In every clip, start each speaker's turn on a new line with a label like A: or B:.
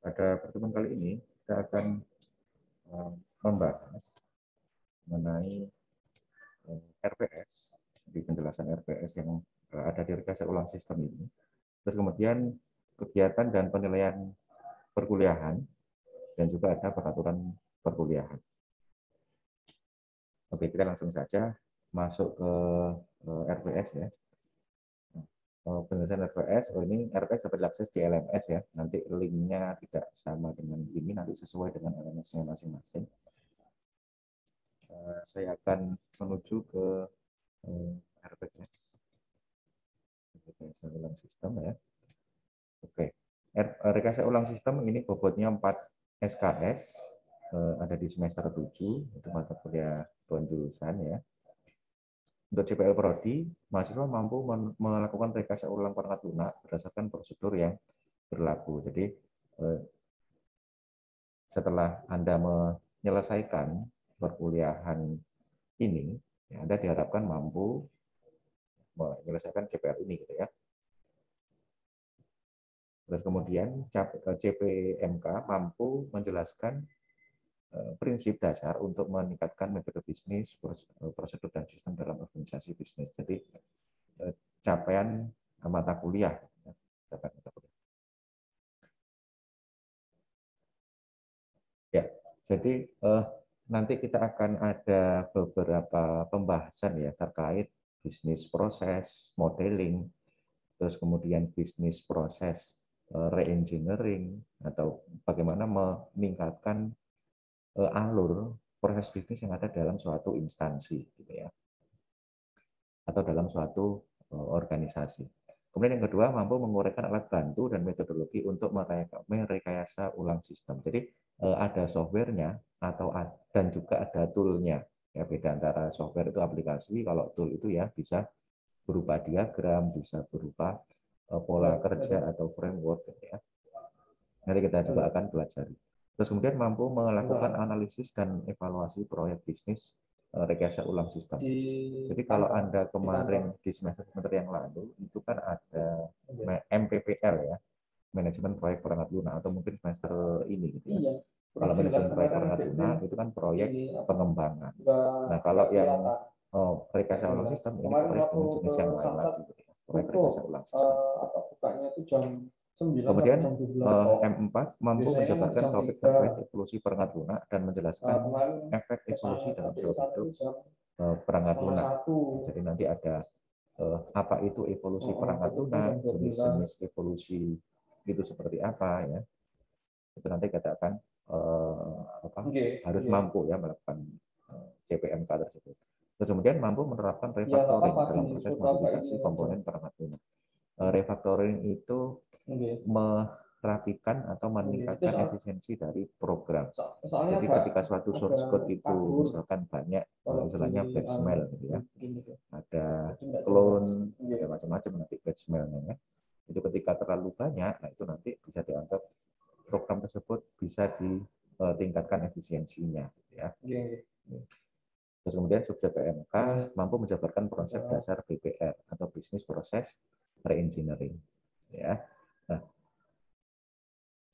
A: Pada pertemuan kali ini kita akan membahas mengenai RPS, di penjelasan RPS yang ada di rekayasa ulang sistem ini. Terus kemudian kegiatan dan penilaian perkuliahan dan juga ada peraturan perkuliahan. Oke, kita langsung saja masuk ke RPS ya. Penjelasan RPS, ini RPS dapat diakses di LMS ya. Nanti linknya tidak sama dengan ini, nanti sesuai dengan LMS-nya masing-masing. Saya akan menuju ke RPS. Rekayasa ulang sistem ya. Oke, rekayasa ulang sistem ini bobotnya 4 SKS, ada di semester 7, itu mata kuliah penjurusan ya. Untuk CPL Prodi, mahasiswa mampu melakukan rekayasa ulang perangkat lunak berdasarkan prosedur yang berlaku. Jadi setelah Anda menyelesaikan perkuliahan ini, ya, Anda diharapkan mampu menyelesaikan CPL ini, gitu ya. Terus kemudian CPMK mampu menjelaskan prinsip dasar untuk meningkatkan metode bisnis, prosedur dan sistem dalam organisasi bisnis. Jadi capaian mata kuliah. Ya, jadi nanti kita akan ada beberapa pembahasan ya terkait bisnis proses, modeling, terus kemudian bisnis proses re-engineering, atau bagaimana meningkatkan alur proses bisnis yang ada dalam suatu instansi, gitu ya, atau dalam suatu organisasi. Kemudian yang kedua, mampu menguraikan alat bantu dan metodologi untuk merekayasa ulang sistem. Jadi ada softwarenya atau dan juga ada toolnya. Ya, beda antara software itu aplikasi, kalau tool itu ya bisa berupa diagram, bisa berupa pola kerja atau framework, gitu ya. Nanti kita juga akan pelajari. Terus kemudian mampu melakukan analisis dan evaluasi proyek bisnis rekayasa ulang sistem. Jadi kalau Anda kemarin di semester yang lalu itu kan ada MPPL ya, manajemen proyek perangkat lunak, atau mungkin semester ini gitu ya. Kalau manajemen proyek perangkat lunak itu kan proyek pengembangan. Nah kalau yang rekayasa ulang sistem ini proyek dengan jenis yang lain lagi, gitu ya. Proyek rekayasa ulang sistem. Kemudian M4 mampu menjabarkan topik terkait evolusi perangkat lunak dan menjelaskan efek evolusi dalam hidup perangkat lunak. Jadi nanti ada apa itu evolusi perangkat lunak, jenis-jenis evolusi itu seperti apa ya. Itu nanti kita akan harus mampu ya melakukan CPMK tersebut. Terus kemudian mampu menerapkan refactoring dalam proses modifikasi komponen perangkat lunak. Refactoring itu merapikan atau meningkatkan efisiensi dari program. Jadi ketika suatu source code itu misalkan banyak, istilahnya batch mail gitu ya, ada clone, ada macam-macam nanti batch mailnya ya. Itu ketika terlalu banyak, nah itu nanti bisa dianggap program tersebut bisa ditingkatkan efisiensinya, gitu ya. Terus kemudian sub CPMK mampu menjabarkan konsep dasar BPR atau bisnis proses re-engineering, ya. Nah,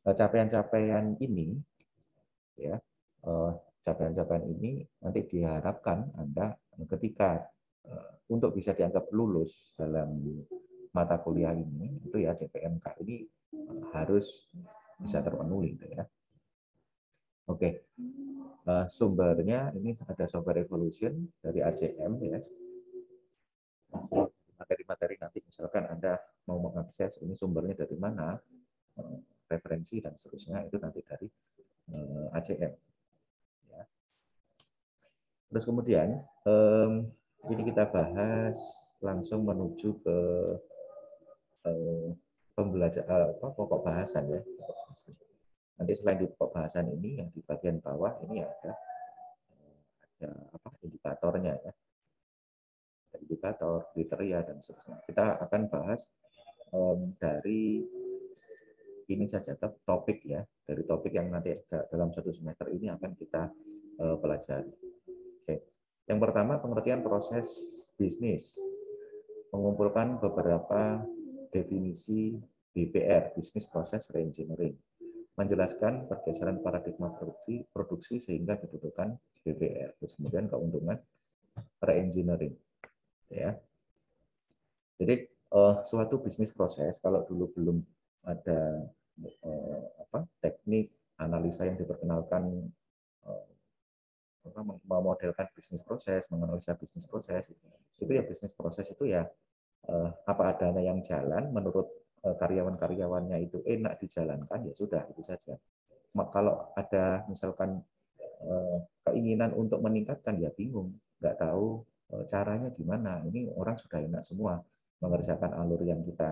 A: capaian-capaian ini ya, capaian-capaian ini nanti diharapkan Anda ketika untuk bisa dianggap lulus dalam mata kuliah ini, itu ya CPMK ini harus bisa terpenuhi, gitu ya. Oke, sumbernya ini ada Software Evolution dari ACM ya. Materi-materi nanti misalkan Anda mau mengakses ini sumbernya dari mana, referensi dan seterusnya itu nanti dari ACM. Ya. Terus kemudian ini kita bahas langsung menuju ke pembelajaran pokok bahasan ya. Nanti selain di pokok bahasan ini, yang di bagian bawah ini ada indikatornya ya, indikator, kriteria dan seterusnya. Kita akan bahas dari ini saja topik ya, dari topik yang nanti dalam satu semester ini akan kita pelajari. Oke. Yang pertama, pengertian proses bisnis, mengumpulkan beberapa definisi BPR, Business Process Reengineering. menjelaskan pergeseran paradigma produksi sehingga dibutuhkan BBR. Terus kemudian keuntungan re-engineering. Ya. Jadi suatu bisnis proses kalau dulu belum ada teknik analisa yang diperkenalkan, memodelkan bisnis proses, menganalisa bisnis proses, itu ya bisnis proses itu ya apa adanya yang jalan menurut karyawan-karyawannya itu enak dijalankan, ya sudah itu saja. Kalau ada misalkan keinginan untuk meningkatkan, ya bingung, nggak tahu caranya gimana. Ini orang sudah enak semua mengerjakan alur yang kita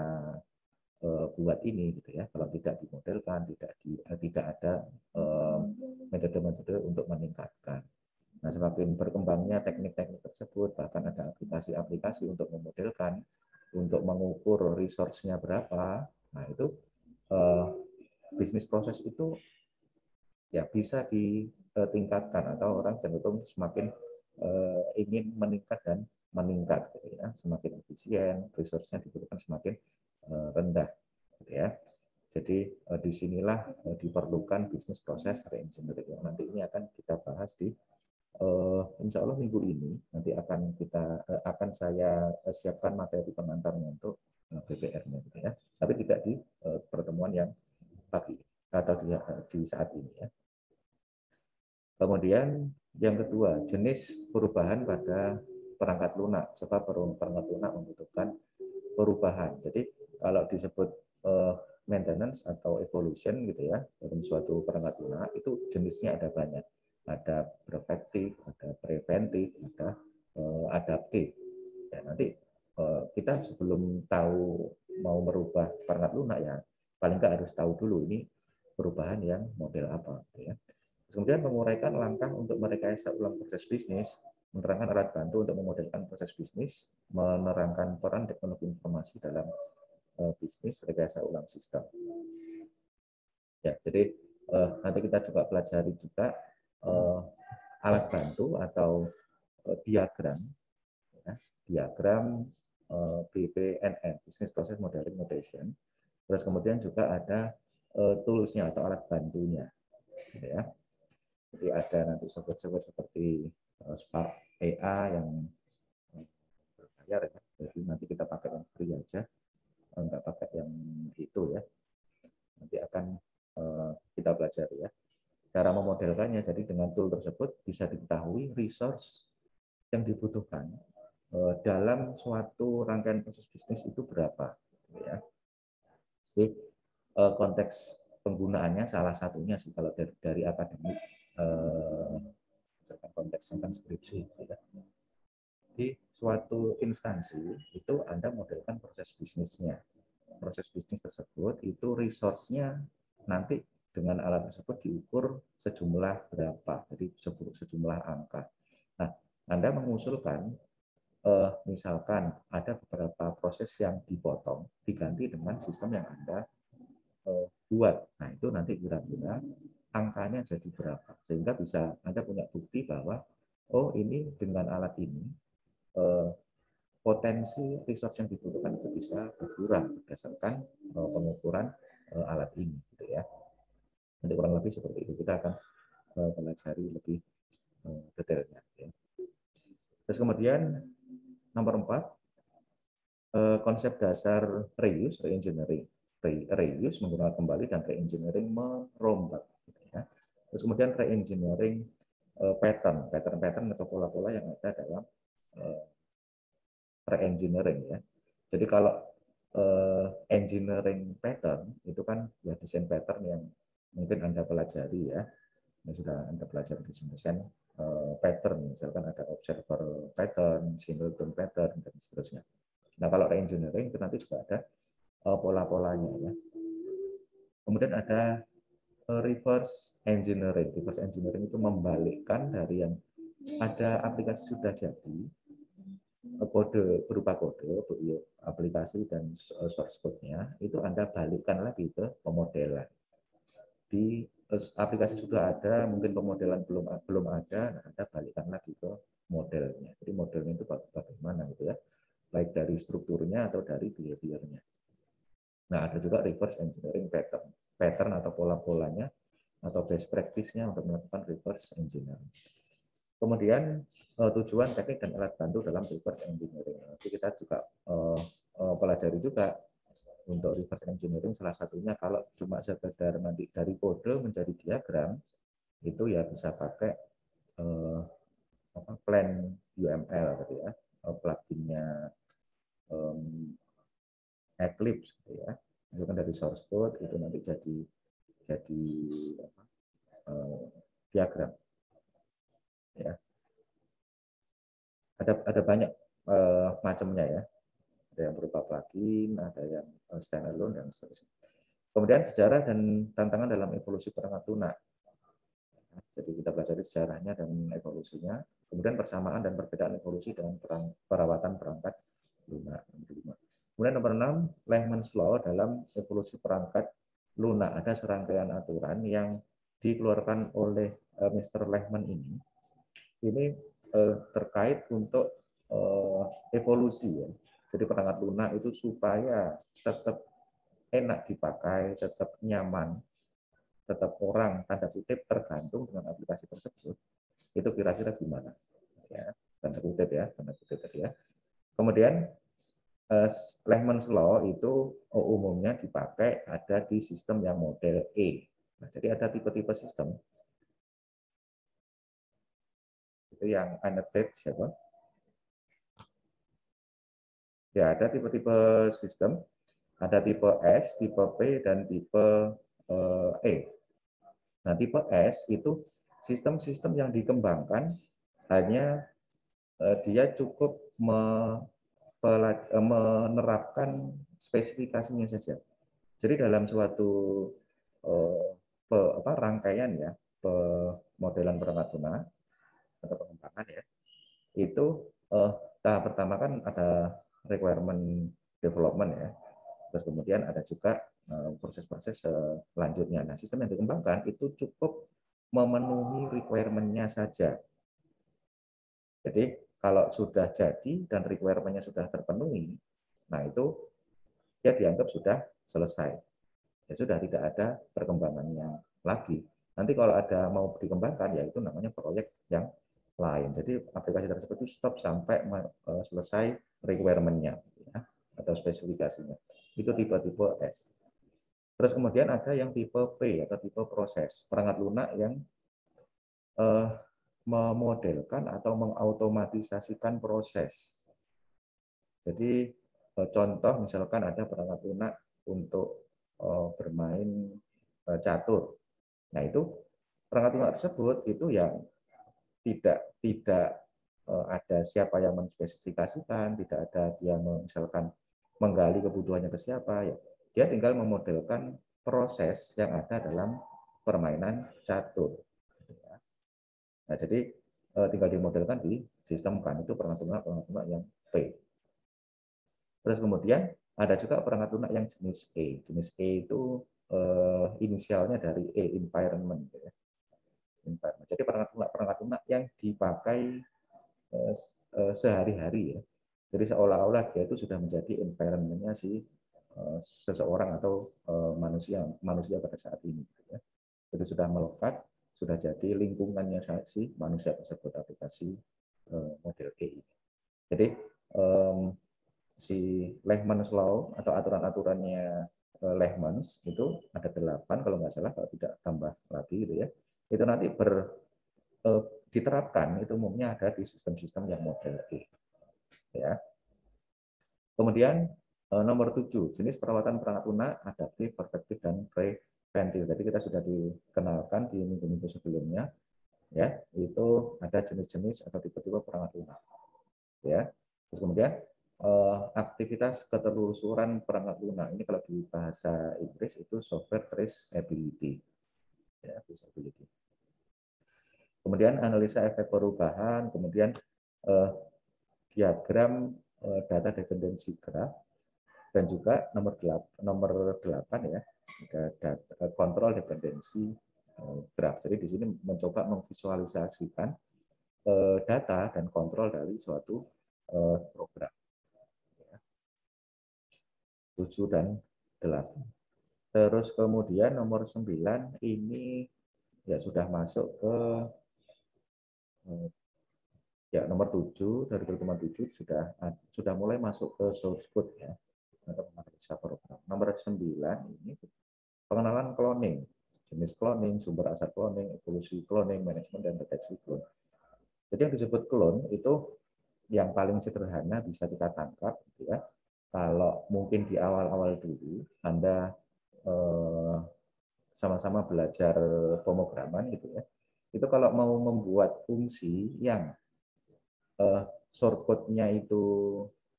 A: buat ini, gitu ya. Kalau tidak dimodelkan, tidak ada metode-metode untuk meningkatkan. Nah, semakin berkembangnya teknik-teknik tersebut, bahkan ada aplikasi-aplikasi untuk memodelkan, untuk mengukur resource-nya berapa. Nah, itu bisnis proses itu ya bisa ditingkatkan, atau orang cenderung semakin ingin meningkat dan meningkat, gitu ya. Semakin efisien, resource-nya dibutuhkan semakin rendah, gitu ya. Jadi disinilah diperlukan bisnis proses reengineering yang nanti ini akan kita bahas di insya Allah minggu ini. Nanti akan saya siapkan materi pengantarnya untuk BPR-nya, gitu ya. Tapi tidak di pertemuan yang pagi atau di saat ini, ya. Kemudian yang kedua, jenis perubahan pada perangkat lunak, sebab perangkat lunak membutuhkan perubahan. Jadi kalau disebut maintenance atau evolution, gitu ya, dalam suatu perangkat lunak itu jenisnya ada banyak. Ada preventif, ada preventif, ada adaptif. Ya, nanti kita sebelum tahu mau merubah perangkat lunak, ya paling nggak harus tahu dulu ini perubahan yang model apa, gitu ya. Kemudian menguraikan langkah untuk merekayasa ulang proses bisnis, menerangkan alat bantu untuk memodelkan proses bisnis, menerangkan peran teknologi informasi dalam bisnis, rekayasa ulang sistem. Ya, jadi nanti kita coba pelajari juga alat bantu atau diagram, ya, diagram BPMN, Business Process Modeling Notation. Terus kemudian juga ada tools-nya atau alat bantunya, gitu ya. Jadi ada nanti software-software seperti Spark AI yang berbayar, ya. Jadi nanti kita pakai yang free aja, nggak pakai yang itu, ya. Nanti akan kita pelajari, ya. Cara memodelkannya, jadi dengan tool tersebut bisa diketahui resource yang dibutuhkan dalam suatu rangkaian proses bisnis itu berapa, ya. Jadi konteks penggunaannya salah satunya sih kalau dari akademik, konteks tentang skripsi, ya. Di suatu instansi itu Anda modelkan proses bisnisnya. Proses bisnis tersebut itu resource-nya nanti dengan alat tersebut diukur sejumlah berapa, jadi sejumlah angka. Nah, Anda mengusulkan misalkan ada beberapa proses yang dipotong, diganti dengan sistem yang Anda buat. Nah, itu nanti kira-kira angkanya jadi berapa. Sehingga bisa Anda punya bukti bahwa, oh ini dengan alat ini, potensi resource yang dibutuhkan itu bisa berkurang berdasarkan pengukuran alat ini, gitu ya. Nanti kurang lebih seperti itu. Kita akan pelajari lebih detailnya, ya. Terus kemudian nomor 4, konsep dasar reuse, reengineering. Reuse menggunakan kembali dan reengineering merombak, gitu ya. Terus kemudian reengineering pattern atau pola-pola yang ada dalam reengineering, ya. Jadi kalau engineering pattern itu kan ya desain pattern yang mungkin Anda pelajari, ya. Yang sudah Anda pelajari desain pattern, misalkan ada observer pattern, singleton pattern, dan seterusnya. Nah, kalau reengineering itu nanti juga ada pola-polanya, ya. Kemudian ada reverse engineering. Reverse engineering itu membalikkan dari yang ada aplikasi sudah jadi, kode berupa kode, aplikasi dan source code-nya, itu Anda balikkan lagi ke pemodelan. Di aplikasi sudah ada, mungkin pemodelan belum ada, nah Anda balikkan lagi ke modelnya. Jadi modelnya itu bagaimana, gitu ya, baik dari strukturnya atau dari behavior-nya. Nah, ada juga reverse engineering pattern. pattern atau pola-polanya atau best practice-nya untuk melakukan reverse engineering. Kemudian tujuan teknik dan alat bantu dalam reverse engineering. Nanti kita juga pelajari juga untuk reverse engineering, salah satunya kalau cuma sekedar nanti dari kode menjadi diagram, itu ya bisa pakai plan UML gitu ya, pluginnya Eclipse gitu ya. Misalkan dari source code itu nanti jadi diagram ya. Ada banyak macamnya ya. Ada yang berupa plugin, ada yang standalone dan seterusnya. Kemudian sejarah dan tantangan dalam evolusi perangkat lunak. Jadi kita pelajari sejarahnya dan evolusinya. Kemudian persamaan dan perbedaan evolusi dengan perawatan perangkat lunak. Kemudian nomor 6, Lehman's Law dalam evolusi perangkat lunak. Ada serangkaian aturan yang dikeluarkan oleh Mr. Lehman ini. Ini terkait untuk evolusi ya. Jadi perangkat lunak itu supaya tetap enak dipakai, tetap nyaman, tetap orang tanda kutip tergantung dengan aplikasi tersebut. Itu kira-kira gimana? Ya, tanda kutip ya, tanda kutip tadi ya. Kemudian Lehman's Law itu umumnya dipakai ada di sistem yang model E. Nah, jadi ada tipe-tipe sistem. Itu yang annotate siapa? Ya, ada tipe-tipe sistem. Ada tipe S, tipe P, dan tipe E. Nah, tipe S itu sistem-sistem yang dikembangkan hanya dia cukup menerapkan spesifikasinya saja. Jadi dalam suatu rangkaian ya pemodelan perangkat lunak atau pengembangan ya, itu tahap pertama kan ada requirement development ya. Terus kemudian ada juga proses-proses selanjutnya. Nah, sistem yang dikembangkan itu cukup memenuhi requirement-nya saja. Jadi kalau sudah jadi dan requirement-nya sudah terpenuhi, nah itu dia dianggap sudah selesai. Ya sudah tidak ada perkembangannya lagi. Nanti kalau ada mau dikembangkan, ya itu namanya proyek yang lain. Jadi aplikasi tersebut itu stop sampai selesai requirement-nya ya, atau spesifikasinya. Itu tipe-tipe S. Terus kemudian ada yang tipe P atau tipe proses, perangkat lunak yang memodelkan atau mengautomatisasikan proses. Jadi contoh misalkan ada perangkat lunak untuk bermain catur. Nah, itu perangkat lunak tersebut itu yang tidak ada siapa yang menspesifikasikan, tidak ada dia misalkan menggali kebutuhannya ke siapa ya. Dia tinggal memodelkan proses yang ada dalam permainan catur. Nah, jadi tinggal dimodelkan di sistem kan itu perangkat lunak yang P. Terus kemudian ada juga perangkat lunak yang jenis E. Jenis E itu inisialnya dari E, environment. Ya. Environment. Jadi perangkat lunak yang dipakai sehari-hari ya. Jadi seolah-olah dia itu sudah menjadi environment-nya si seseorang atau manusia pada saat ini. Ya. Jadi sudah melekat, sudah jadi lingkungannya si manusia tersebut aplikasi model E ini. Jadi si Lehman's Law atau aturan-aturannya Lehman's itu ada 8 kalau nggak salah, kalau tidak tambah lagi gitu ya. Itu nanti diterapkan itu umumnya ada di sistem-sistem yang model E. Ya. Kemudian nomor 7, jenis perawatan perangkat lunak, adaptif, perfektif, dan preventif. Jadi kita sudah dikenalkan di minggu-minggu sebelumnya, ya, itu ada jenis-jenis atau tipe-tipe perangkat lunak. Ya. Terus kemudian aktivitas ketelusuran perangkat lunak ini kalau di bahasa Inggris itu software traceability. Ya, traceability. Kemudian analisa efek perubahan, kemudian diagram data dependensi graph, dan juga nomor 8 ya, ada kontrol dependensi graph. Jadi di sini mencoba memvisualisasikan data dan kontrol dari suatu program. 7 dan 8. Terus kemudian nomor 9 ini ya sudah masuk ke ya nomor 7 dari teman 7 sudah mulai masuk ke source code ya atau analisa program. Nomor 9 ini pengenalan cloning, jenis cloning, sumber asal cloning, evolusi cloning, manajemen dan deteksi clone. Jadi yang disebut clone itu yang paling sederhana bisa kita tangkap gitu ya. Kalau mungkin di awal-awal dulu Anda sama-sama belajar pemrograman gitu ya. Itu kalau mau membuat fungsi yang shortcut-nya itu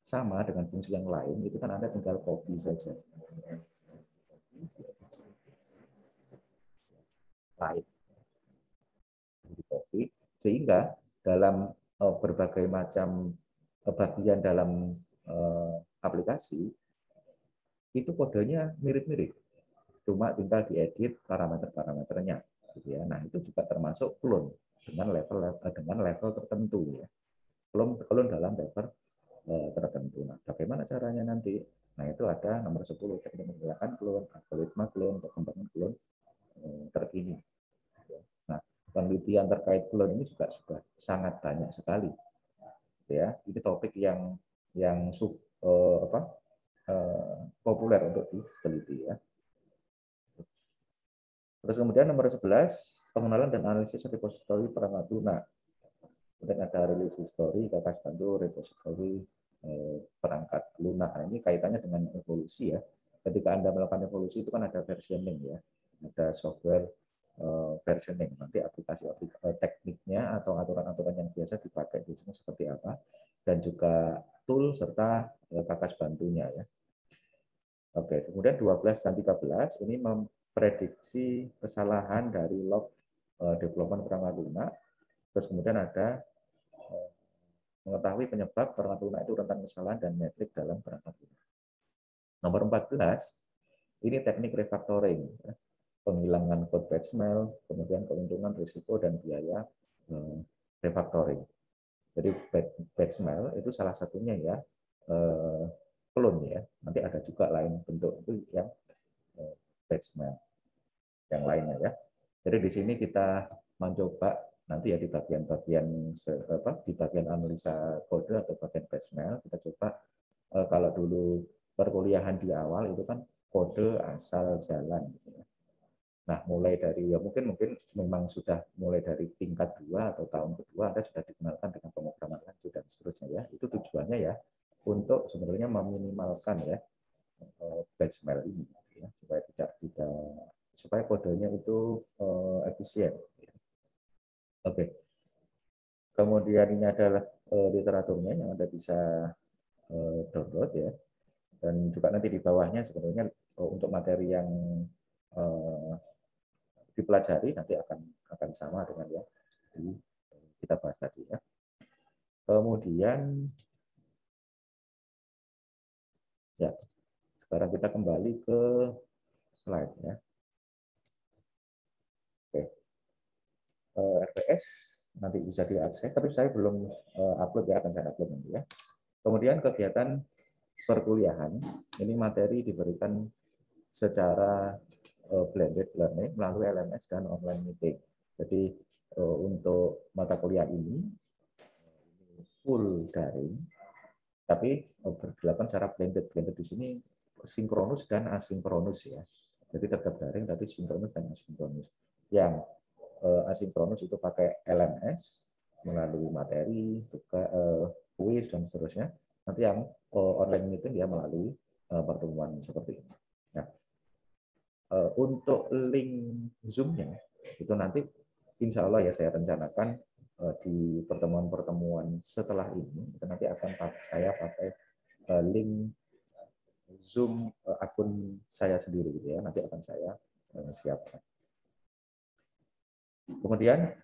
A: sama dengan fungsi yang lain, itu kan Anda tinggal copy saja. Lain di copy, sehingga dalam berbagai macam bagian dalam aplikasi, itu kodenya mirip-mirip. Cuma tinggal diedit parameter-parameternya. Gitu ya. Nah, itu juga termasuk clone dengan level tertentu. Ya. Clone dalam level tertentu. Nah, bagaimana caranya nanti? Nah, itu ada nomor 10, teknik menggunakan clone, algoritma clone, perkembangan clone terkini. Nah, penelitian terkait clone ini juga sudah sangat banyak sekali. Ya, ini topik yang populer untuk diteliti ya. Terus kemudian nomor 11, pengenalan dan analisis repository perangkat lunak. Kemudian ada release history, kakas bantu, repository perangkat lunak. Nah, ini kaitannya dengan evolusi ya. Ketika Anda melakukan evolusi itu kan ada versioning ya. Ada software versioning. Nanti aplikasi tekniknya atau aturan-aturan yang biasa dipakai biasanya seperti apa. Dan juga tool serta kakas bantunya ya. Oke, kemudian 12 dan 13 ini memprediksi kesalahan dari log development perangkat lunak. Terus kemudian ada mengetahui penyebab perangkat lunak itu rentan kesalahan dan metrik dalam perangkat lunak. Nomor 14, ini teknik refactoring. Penghilangan code batch mail, kemudian keuntungan, risiko, dan biaya refactoring. Jadi batch mail itu salah satunya ya, clone ya. Nanti ada juga lain bentuk itu yang batch mail yang lainnya ya. Jadi di sini kita mencoba nanti ya di bagian-bagian di bagian analisa kode atau bagian batch mail kita coba kalau dulu perkuliahan di awal itu kan kode asal jalan. Nah, mulai dari ya mungkin memang sudah mulai dari tingkat 2 atau tahun kedua Anda sudah dikenalkan dengan pemrograman lanjut dan seterusnya ya. Itu tujuannya ya untuk sebenarnya meminimalkan ya batch mail ini ya, supaya kodenya itu efisien. Oke. Kemudian ini adalah literaturnya yang Anda bisa download ya. Dan juga nanti di bawahnya sebenarnya untuk materi yang dipelajari nanti akan sama dengan yang kita bahas tadi ya. Kemudian ya sekarang kita kembali ke slide ya. Oke. RPS nanti bisa diakses, tapi saya belum upload ya, akan saya upload nanti ya. Kemudian kegiatan perkuliahan, ini materi diberikan secara blended learning melalui LMS dan online meeting. Jadi untuk mata kuliah ini full daring, tapi dilakukan secara blended. Blended di sini sinkronus dan asinkronus ya. Jadi tetap daring tapi sinkronus dan asinkronus. Yang asinkronus itu pakai LMS melalui materi, kuis dan seterusnya. Nanti yang online meeting dia melalui pertemuan seperti ini. Nah, untuk link Zoom-nya itu nanti insya Allah ya saya rencanakan di pertemuan-pertemuan setelah ini itu nanti akan saya pakai link Zoom akun saya sendiri gitu ya, nanti akan saya siapkan. Kemudian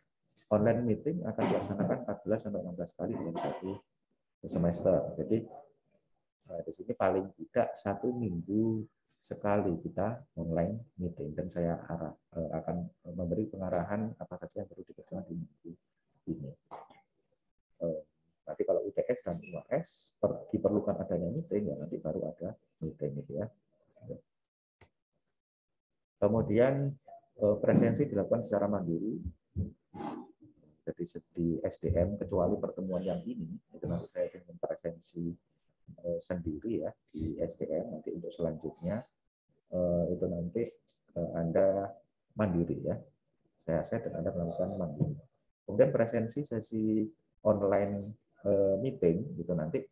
A: online meeting akan dilaksanakan 14 sampai 16 kali dalam satu semester. Jadi di sini paling tidak 1 minggu sekali kita online meeting dan saya akan memberi pengarahan apa saja yang perlu dikerjakan di minggu ini. Nanti kalau UTS dan UAS diperlukan adanya meeting ya nanti baru ada meeting gitu ya. Kemudian presensi dilakukan secara mandiri. Jadi di SDM kecuali pertemuan yang ini, itu nanti saya ingin presensi sendiri ya di SDM. Nanti untuk selanjutnya itu nanti Anda mandiri ya. Saya dan Anda melakukan mandiri. Kemudian presensi sesi online meeting itu nanti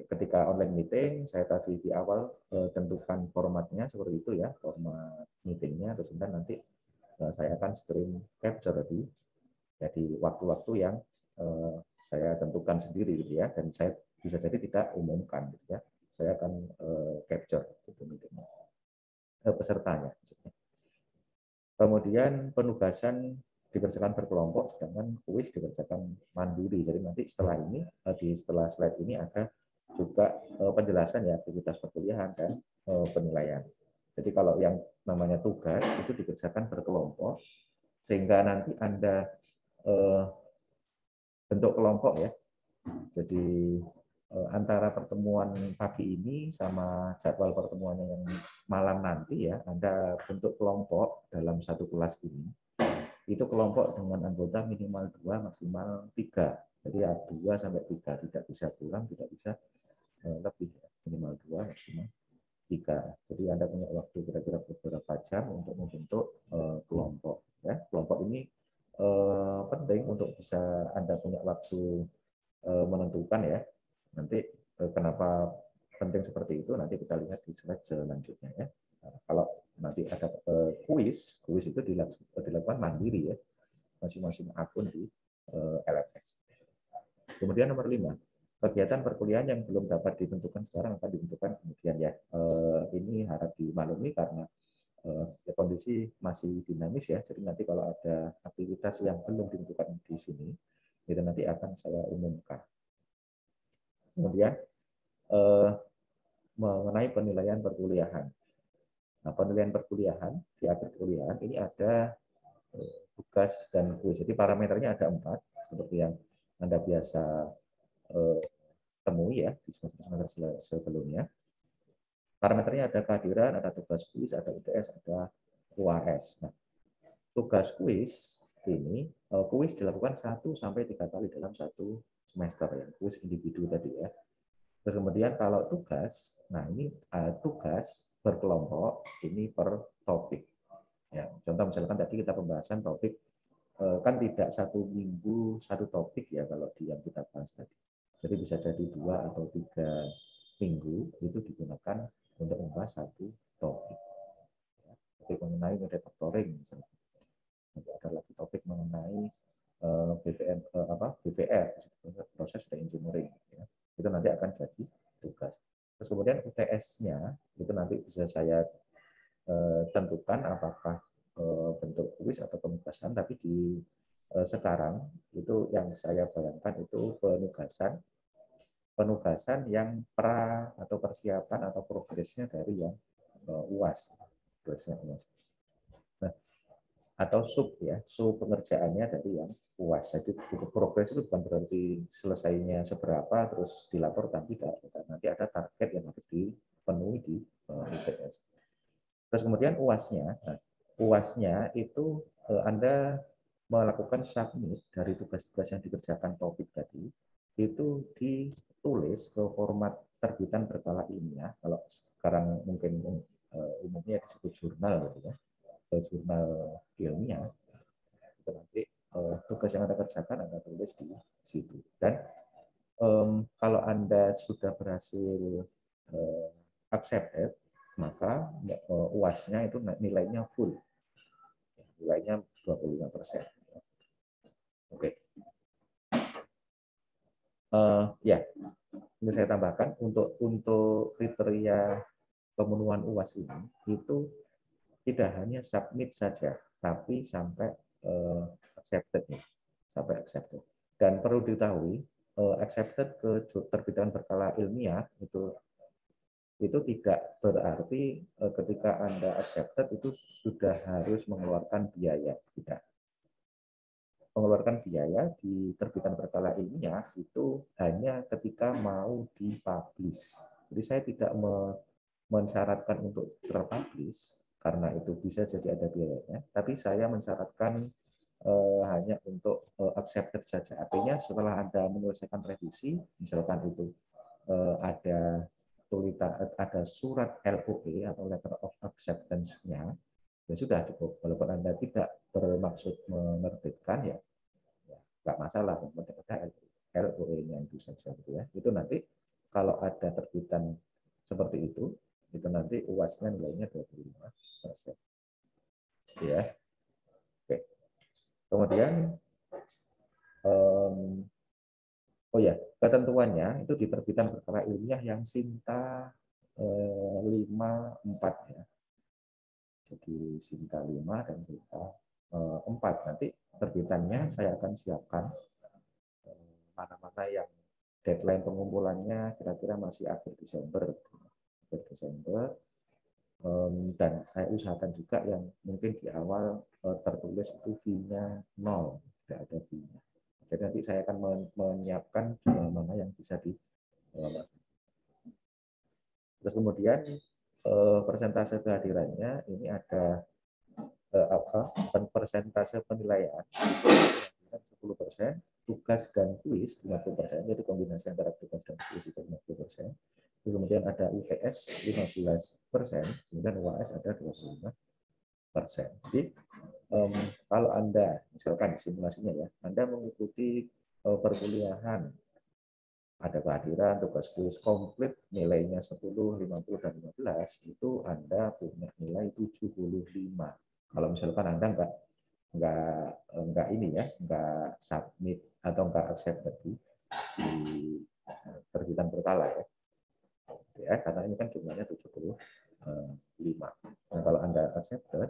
A: ketika online meeting saya tadi di awal tentukan formatnya seperti itu ya, format meetingnya, terus kemudian nanti saya akan screen capture di jadi waktu-waktu yang saya tentukan sendiri gitu ya, dan saya bisa jadi tidak umumkan gitu ya. Saya akan capture gitu meetingnya, pesertanya. Kemudian penugasan dikerjakan berkelompok, sedangkan kuis dikerjakan mandiri. Jadi nanti setelah ini, setelah slide ini ada juga penjelasan ya aktivitas perkuliahan dan penilaian. Jadi kalau yang namanya tugas itu dikerjakan berkelompok, sehingga nanti Anda bentuk kelompok ya. Jadi antara pertemuan pagi ini sama jadwal pertemuannya yang malam nanti ya, Anda bentuk kelompok dalam satu kelas ini. Itu kelompok dengan anggota minimal 2, maksimal 3. Jadi ya 2 sampai 3, tidak bisa kurang, tidak bisa lebih. Minimal 2, maksimal 3. Jadi Anda punya waktu kira-kira beberapa jam untuk membentuk kelompok. Ya. Kelompok ini penting untuk bisa Anda punya waktu menentukan ya. Nanti kenapa penting seperti itu nanti kita lihat di slide selanjutnya ya. Nah, kalau nanti ada kuis itu dilakukan mandiri ya, masing-masing akun di LMS. Kemudian nomor 5, kegiatan perkuliahan yang belum dapat ditentukan sekarang akan ditentukan kemudian ya. Ini harap dimaklumi karena ya, kondisi masih dinamis ya. Jadi nanti kalau ada aktivitas yang belum ditentukan di sini, itu nanti akan saya umumkan. Kemudian mengenai penilaian perkuliahan. Nah, penilaian perkuliahan di akhir kuliah ini ada tugas dan kuis. Jadi parameternya ada 4 seperti yang Anda biasa temui ya di semester sebelumnya. Parameternya ada kehadiran, ada tugas kuis, ada UTS, ada UAS. Nah, tugas kuis ini kuis dilakukan 1 sampai 3 kali dalam satu semester ya. Kuis individu tadi ya. Terus kemudian kalau tugas, nah ini tugas berkelompok ini per topik. Ya, contoh misalkan tadi kita pembahasan topik kan tidak satu minggu satu topik ya kalau di yang kita bahas tadi. Jadi bisa jadi 2 atau 3 minggu itu digunakan untuk membahas satu topik. Ya, topik mengenai model factoring misalnya. Nanti ada lagi topik mengenai BPR, proses engineering. Ya. Itu nanti akan jadi tugas. Terus kemudian UTS-nya itu nanti bisa saya tentukan apakah bentuk kuis atau penugasan, tapi di sekarang itu yang saya bayangkan itu penugasan yang pra atau persiapan atau progresnya dari yang UAS, progresnya UAS. Nah, atau sub ya, sub pengerjaannya dari yang UAS. Jadi progres itu bukan berarti selesainya seberapa terus dilaporkan, tidak. Nanti ada target yang harus dipenuhi di UTS. Terus kemudian UAS-nya, nah, UAS-nya itu Anda melakukan submit dari tugas-tugas yang dikerjakan topik tadi, itu ditulis ke format terbitan berkala ilmiah. Kalau sekarang mungkin umumnya disebut jurnal, gitu ya, jurnal ilmiah. Itu nanti tugas yang Anda kerjakan Anda tulis di situ. Dan kalau Anda sudah berhasil accepted, maka UAS-nya itu nilainya full. Nilainya 25%. Oke. Ya, ini saya tambahkan untuk kriteria pemenuhan UAS ini itu tidak hanya submit saja, tapi sampai accepted nih, sampai accepted. Dan perlu diketahui accepted ke terbitan berkala ilmiah itu tidak berarti ketika Anda accepted itu sudah harus mengeluarkan biaya, tidak. Mengeluarkan biaya di terbitan berkala ilmiah itu hanya ketika mau dipublish. Jadi saya tidak mensyaratkan untuk terpublish, karena itu bisa jadi ada biayanya, tapi saya mensyaratkan hanya untuk accepted saja. Artinya setelah Anda menyelesaikan revisi, misalkan itu ada ada surat LOE atau letter of acceptance-nya, ya sudah cukup. Walaupun Anda tidak bermaksud menerbitkan, ya nggak masalah. Yang penting ada LOE-nya itu saja. Gitu ya. Itu nanti kalau ada terbitan seperti itu nanti UAS-nya nilainya 25%. Ya. Oke. Kemudian, oh ya, ketentuannya itu diterbitan perkara ilmiah yang Sinta 54 ya. Jadi Sinta 5 dan Sinta 4. Nanti terbitannya saya akan siapkan mana-mana yang deadline pengumpulannya kira-kira masih akhir Desember. Dan saya usahakan juga yang mungkin di awal tertulis itu fee-nya 0, tidak ada fee-nya. Jadi nanti saya akan menyiapkan jumlah mana yang bisa di terus kemudian persentase kehadirannya ini ada persentase penilaian 10%, tugas dan kuis 50%, jadi kombinasi antara tugas dan kuis itu 50%. Kemudian ada UTS 15%, kemudian UAS ada 25%. Jadi kalau Anda, misalkan simulasinya ya, Anda mengikuti perkuliahan, ada kehadiran, tugas kuis komplit, nilainya 10, 50, dan 15, itu Anda punya nilai 75. Kalau misalkan Anda nggak ini ya, nggak submit atau nggak accept di terbitan berkala ya, karena ini kan jumlahnya 75. Nah, kalau Anda accepted,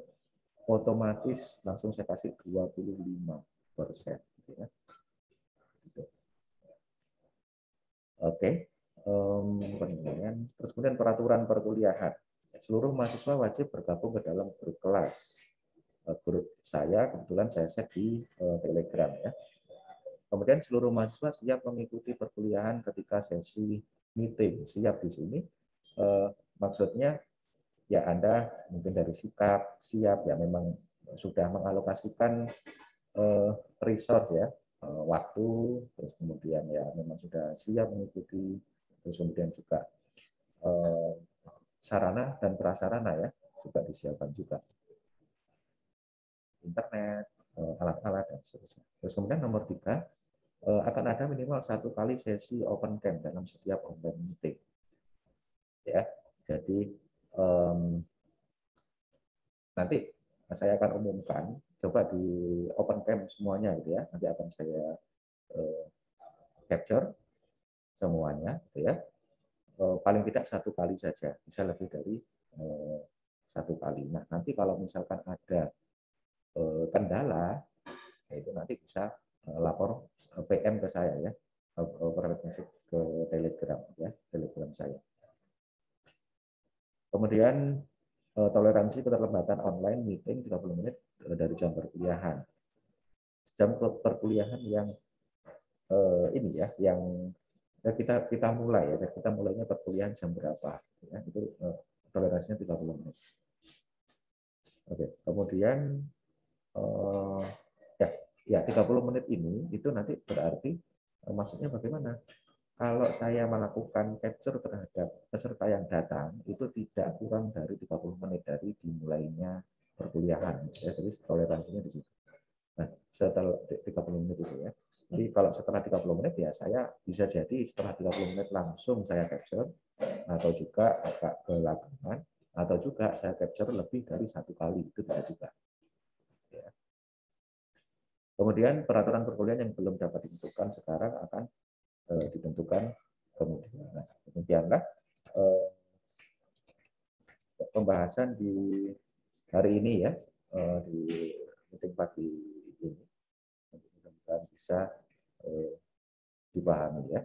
A: otomatis langsung saya kasih 25%. Gitu ya. Oke, penilaian. Terus kemudian peraturan perkuliahan. Seluruh mahasiswa wajib bergabung ke dalam grup kelas. Grup saya kebetulan saya set di Telegram ya. Kemudian seluruh mahasiswa siap mengikuti perkuliahan ketika sesi meeting. Siap di sini maksudnya ya Anda mungkin dari sikap siap ya memang sudah mengalokasikan resource ya, waktu, terus kemudian ya memang sudah siap mengikuti, terus kemudian juga sarana dan prasarana ya juga disiapkan juga, internet, alat-alat dan seterusnya. Terus kemudian nomor 3, akan ada minimal 1 kali sesi open camp dalam setiap online meeting. Ya, jadi nanti saya akan umumkan, coba di open camp semuanya gitu ya. Nanti akan saya capture semuanya, gitu ya. Paling tidak 1 kali saja, bisa lebih dari 1 kali. Nah, nanti kalau misalkan ada kendala, itu nanti bisa lapor PM ke saya ya, private message ke Telegram ya, Telegram saya. Kemudian toleransi keterlambatan online meeting 30 menit dari jam perkuliahan. Jam perkuliahan yang ini ya, yang kita mulai ya, kita mulainya perkuliahan jam berapa? Ya, itu toleransinya 30 menit. Oke, kemudian ya 30 menit ini itu nanti berarti maksudnya bagaimana? Kalau saya melakukan capture terhadap peserta yang datang itu tidak kurang dari 30 menit dari dimulainya perkuliahan. Ya, jadi toleransinya di situ. Nah, setelah 30 menit itu ya. Jadi kalau setelah 30 menit ya saya bisa jadi setelah 30 menit langsung saya capture, atau juga agak belakangan, atau juga saya capture lebih dari 1 kali, itu bisa juga. Ya. Kemudian peraturan perkuliahan yang belum dapat ditentukan sekarang akan ditentukan kemudian. Nah, demikianlah pembahasan di hari ini ya, di meeting pagi ini. Mudah-mudahan bisa dipahami ya.